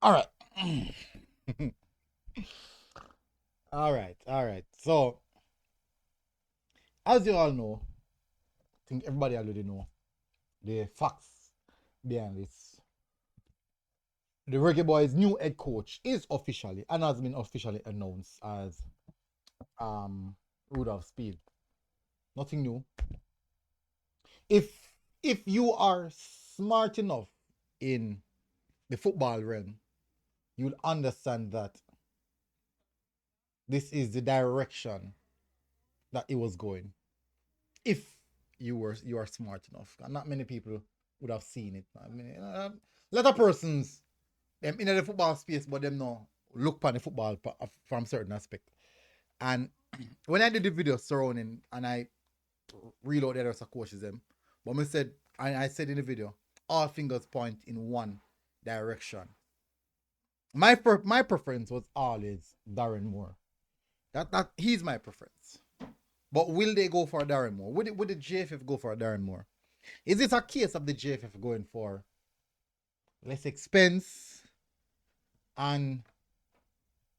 All right. All right. So, as you all know, I think everybody already know the facts behind this. The Reggae Boys' new head coach is officially and has been officially announced as Rudolph Speid. Nothing new. If if you are smart enough in the football realm, you'll understand that this is the direction that it was going. If you are smart enough, and not many people would have seen it. I mean, a lot of persons them in the football space, but them no look upon the football from certain aspect. And when I did the video surrounding and I reloaded the rest of coaches them, but I said in the video, all fingers point in one direction. My preference was always Darren Moore. That he's my preference. But will they go for Darren Moore? Would the JFF go for Darren Moore? Is it a case of the JFF going for less expense and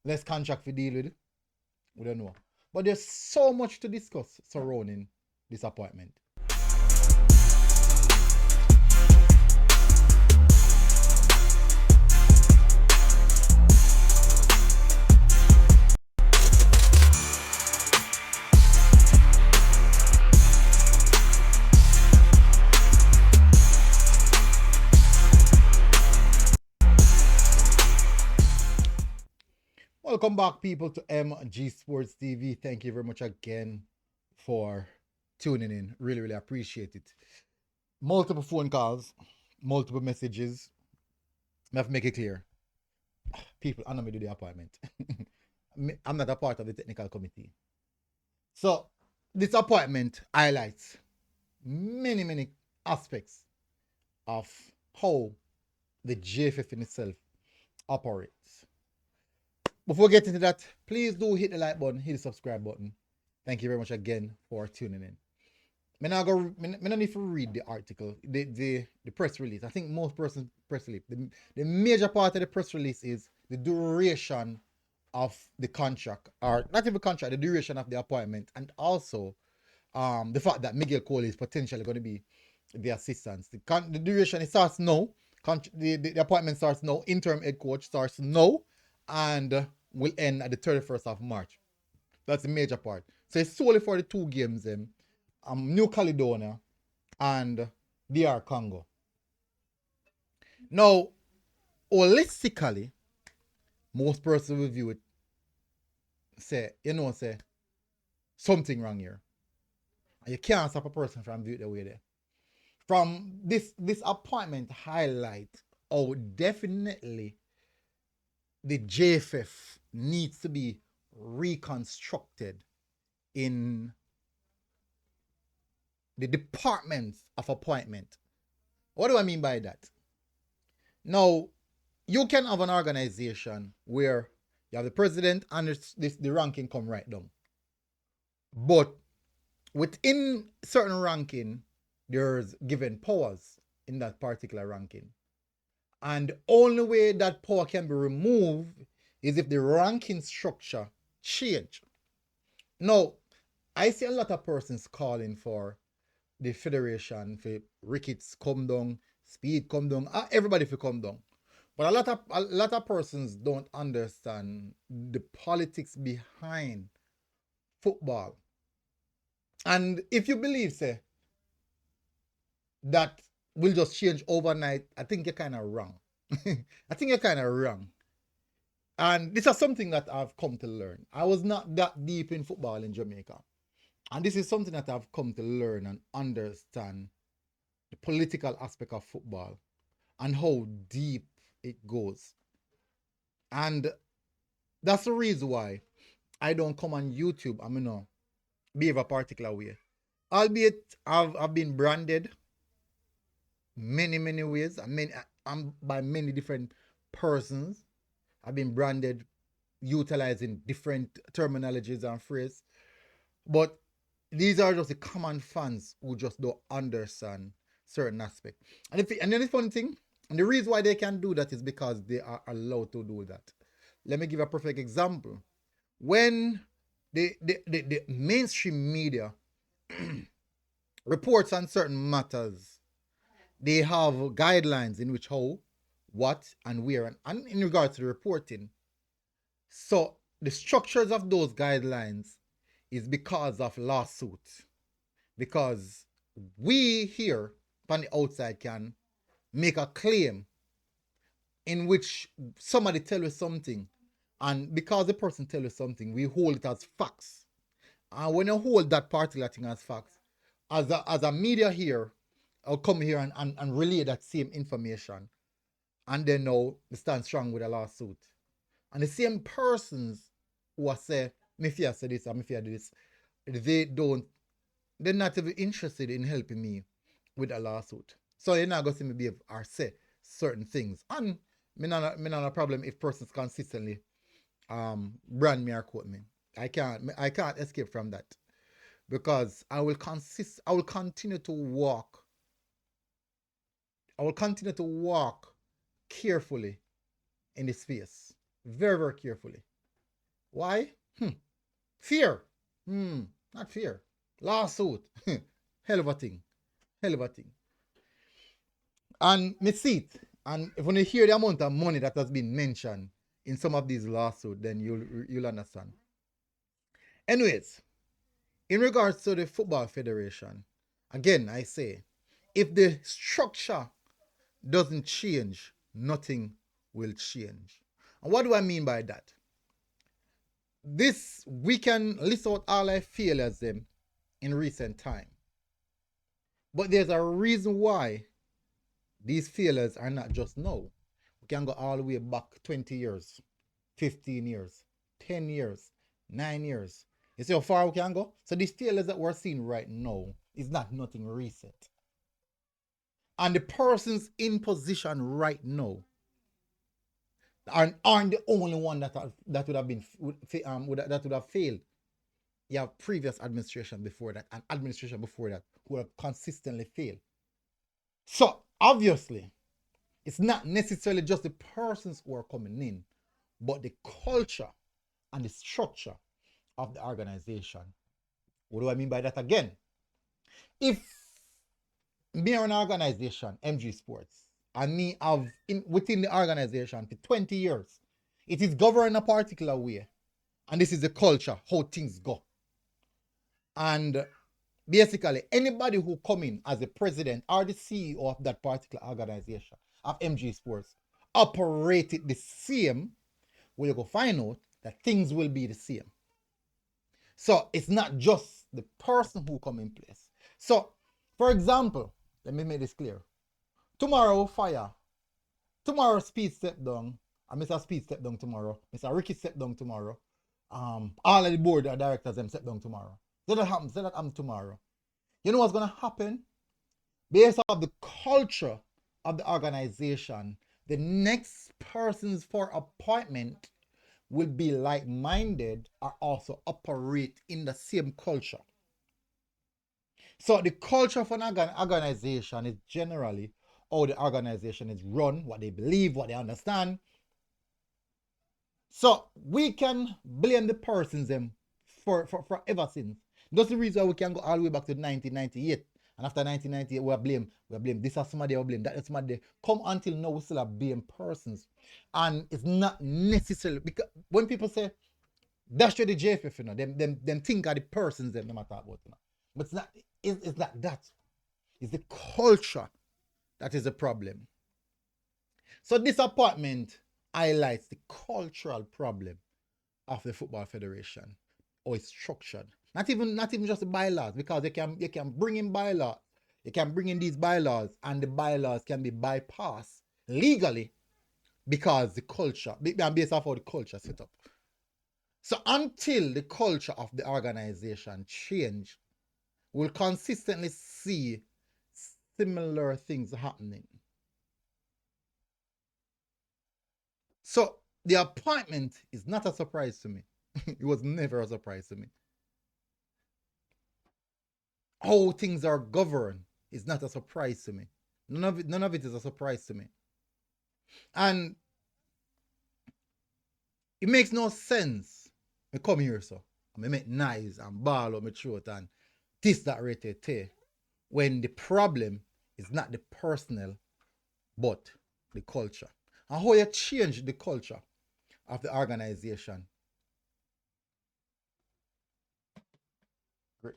less contract to deal with? We don't know. But there's so much to discuss surrounding this appointment. Welcome back, people, to MG Sports TV. Thank you very much again for tuning in. Really, really appreciate it. Multiple phone calls, multiple messages. I have to make it clear. People, I know me do the appointment. I'm not a part of the technical committee. So, this appointment highlights many, many aspects of how the JFF in itself operates. Before we get into that, please do hit the like button, hit the subscribe button. Thank you very much again for tuning in. Me not need to read the article, the press release. I think most persons press release. The major part of the press release is the duration of the contract, or not even contract, the duration of the appointment, and also the fact that Miguel Cole is potentially going to be the assistant. The duration, it starts now. The appointment starts now. Interim head coach starts now, and will end at the 31st of March. That's the major part. So it's solely for the two games, New Caledonia and DR Congo. Now, holistically, most persons will view it, say something wrong here. And you can't stop a person from view it the way there. From this appointment highlight how definitely the JFF needs to be reconstructed in the departments of appointment. What do I mean by that? Now, you can have an organization where you have the president and the ranking come right down. But within certain ranking, there's given powers in that particular ranking. And the only way that power can be removed is if the ranking structure change. Now, I see a lot of persons calling for the federation for Ricketts come down, Speed come down, everybody for come down. But a lot of persons don't understand the politics behind football. And if you believe, say, that will just change overnight, I think you're kind of wrong. I think you're kind of wrong. And this is something that I've come to learn. I was not that deep in football in Jamaica. And this is something that I've come to learn and understand the political aspect of football and how deep it goes. And that's the reason why I don't come on YouTube. I mean, behave a particular way. Albeit I've been branded many, many ways. I'm by many different persons. I've been branded utilizing different terminologies and phrases. But these are just the common fans who just don't understand certain aspects. And then the funny thing, And the reason why they can do that is because they are allowed to do that. Let me give a perfect example. When the mainstream media reports on certain matters, they have guidelines in which how, what, and where, and in regards to the reporting. So the structures of those guidelines is because of lawsuits. Because we here on the outside can make a claim in which somebody tell us something, and because the person tell us something, we hold it as facts. And when you hold that particular thing as facts, as a media here, I'll come here and relay that same information, and then now we stand strong with a lawsuit. And the same persons who are say, me fear say this and me fear do this, they're not even interested in helping me with a lawsuit. So you're not going to see me behave or say certain things. And me not a problem if persons consistently brand me or quote me. I can't escape from that. Because I will continue to walk. I will continue to walk carefully in this space. Very, very carefully. Why? Fear. Not fear. Lawsuit. Hell of a thing. Hell of a thing. And me see it. And if when you hear the amount of money that has been mentioned in some of these lawsuits, then you'll understand. Anyways, in regards to the Football Federation, again I say, if the structure doesn't change, nothing will change. And what do I mean by that? This we can list out all our failures them in recent time. But there's a reason why these failures are not just now. We can go all the way back 20 years, 15 years, 10 years, 9 years. You see how far we can go? So these failures that we're seeing right now is not nothing recent. And the persons in position right now aren't the only one that would have been that would have failed. You have previous administration before that and administration before that who have consistently failed. So obviously, it's not necessarily just the persons who are coming in, but the culture and the structure of the organization. What do I mean by that again? If me or an organization, MG Sports, and me have within the organization for 20 years, it is governed in a particular way. And this is the culture, how things go. And basically, anybody who come in as the president or the CEO of that particular organization, of MG Sports, operate it the same, will you go find out that things will be the same. So it's not just the person who come in place. So, for example, let me make this clear. Tomorrow, fire. Tomorrow, Speed step down. And Mr. Speed step down tomorrow. Mr. Ricky step down tomorrow. All of the board of directors them step down tomorrow. So that happens. So that happens tomorrow. You know what's gonna happen? Based on the culture of the organization, the next persons for appointment will be like-minded or also operate in the same culture. So the culture of an organization is generally how the organization is run, what they believe, what they understand. So we can blame the persons them for ever since. That's the reason why we can go all the way back to 1998. And after 1998, we blame this or somebody, we blame that or somebody. Come until now, we still have blame persons. And it's not necessarily, because when people say, that's the JFF, you know, them think of the persons them talk about, you know. But it's not that. It's the culture that is the problem. So this appointment highlights the cultural problem of the Football Federation, or it's structured. Not even just the bylaws, because they can bring in bylaws. They can bring in these bylaws, and the bylaws can be bypassed legally because the culture, based off how the culture set up. So until the culture of the organization change, we'll consistently see similar things happening. So the appointment is not a surprise to me. It was never a surprise to me. How things are governed is not a surprise to me. None of it is a surprise to me. And it makes no sense. I come here so. I make noise and ball on my throat and this that rate when the problem is not the personal but the culture. And how you change the culture of the organization. Great.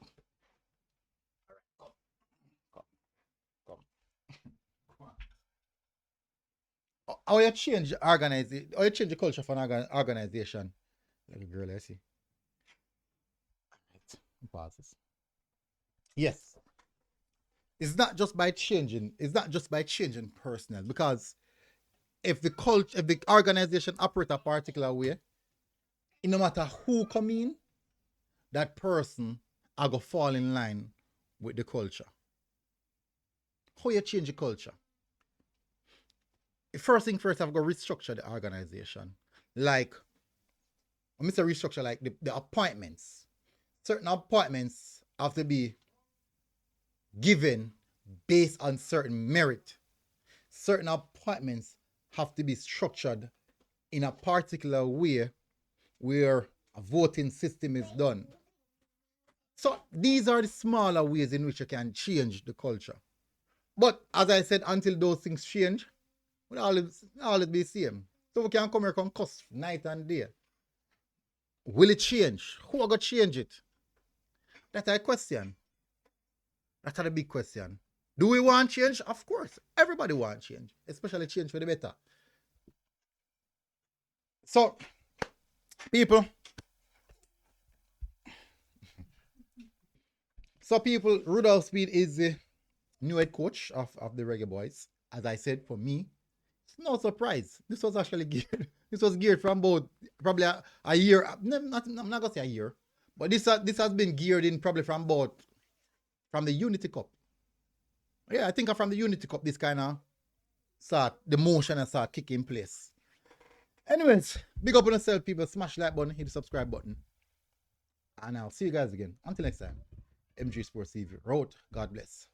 Come. How you change how you change the culture of an organization. Little girl, I see. Right. Pauses. Yes. It's not just by changing personnel because if the organization operate a particular way, no matter who come in, that person I go fall in line with the culture. How you change the culture? First thing first, I've got to restructure the organization. Like, I mean, restructure like the appointments. Certain appointments have to be given based on certain merit. Certain appointments have to be structured in a particular way where a voting system is done. So these are the smaller ways in which you can change the culture. But as I said, until those things change, we'll always be the same. So we can come here and cuss night and day. Will it change? Who are going to change it? That's a question. That's a big question. Do we want change? Of course. Everybody wants change, especially change for the better. So, people, Rudolph Speid is the new head coach of the Reggae Boyz. As I said, for me, it's no surprise. This was actually geared. This was geared from about probably a year. I'm not gonna say a year, but this has been geared in probably from the Unity Cup. Yeah, I think from the Unity Cup, this kind of the motion and start kicking in place. Anyways, big up on yourself, people. Smash that button, hit the subscribe button. And I'll see you guys again. Until next time, MG Sports TV. Road, God bless.